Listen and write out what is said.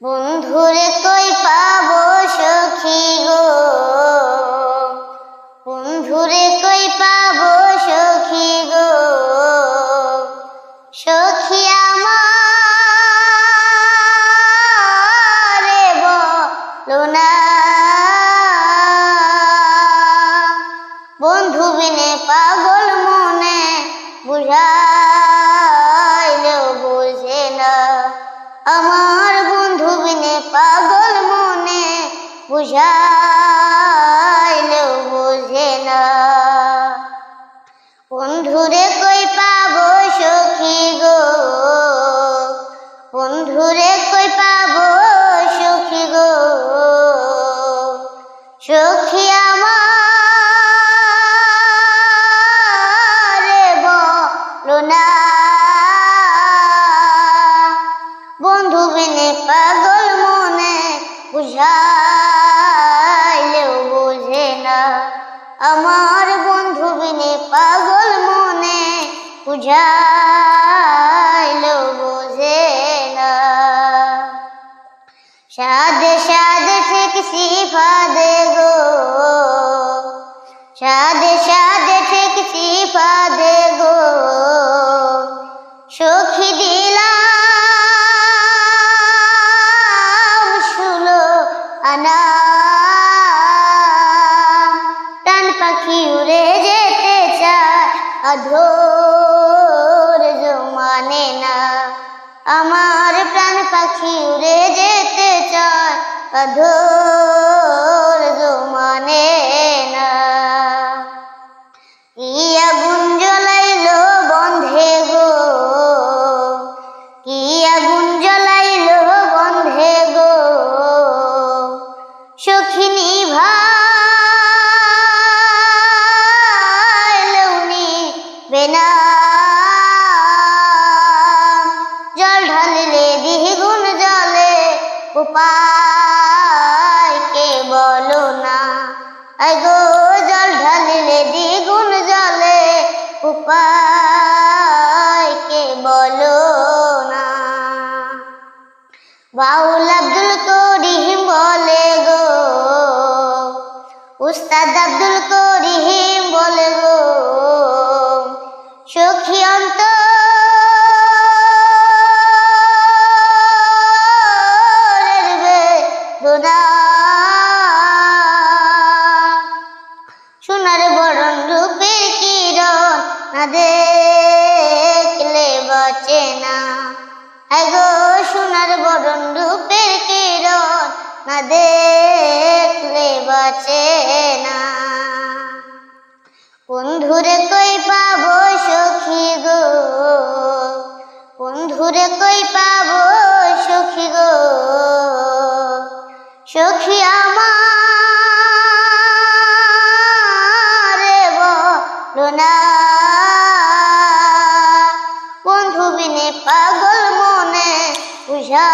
বন্ধুরে কই পাবো সখী গো, বন্ধুরে কই পাবো সখী গো, সখী আমারে বলো না। বন্ধু বিনে পাগল মনে বুঝাইলেও বোঝে না, আমার বন্ধু বিনে পাগল মনে বুঝাইলেও বোঝে না। বন্ধুরে কই পাবো সখী গো, বন্ধুরে কই পাবো সখী গো, সখী আমারে বলো না। বন্ধু বিনে পাগল মনে বুঝাইলেও বোঝে না, আমার বন্ধু বিনে পাগল মনে বুঝাইলেও বোঝে না। সাদে সাদে ঠেকছি ফাদে গো, সাদে সাদে ঠেকছি ফাদে গো, সখী দিলাম শুলো আনা। প্রাণ পাখি উড়ে যেতে চায় ধৈর্য মানে না, আমার প্রাণ পাখি উড়ে যেতে চায় ধৈর্য মানে না। কি আগুন জ্বলাইলো বন্ধে গো, কি আগুন জ্বলাইলো বন্ধে গো, সখী নিভাইলেও নিবে না। জল ঢালিলে দ্বিগুণ জলে উপায় কে বলো না। আই গো জল ঢালিলে দ্বিগুণ জলে উপায় কে বলো না। বাউল আব্দুল করিম বলে গো, উস্তাদ আব্দুল করিম বলে গো, সখী অন্তরের বেদনা। সোনার বরণ রূপের কিরণ না দেখলে বাঁচে না। গো সোনার বরণ রূপের কিরণ না দেখলে বাঁচে না। বন্ধুরে কই পাবো সখী গো, বন্ধুরে কই পাবো সখী গো, সখী আমারে বলো না। বন্ধু বিনে পাগল মনে বুঝা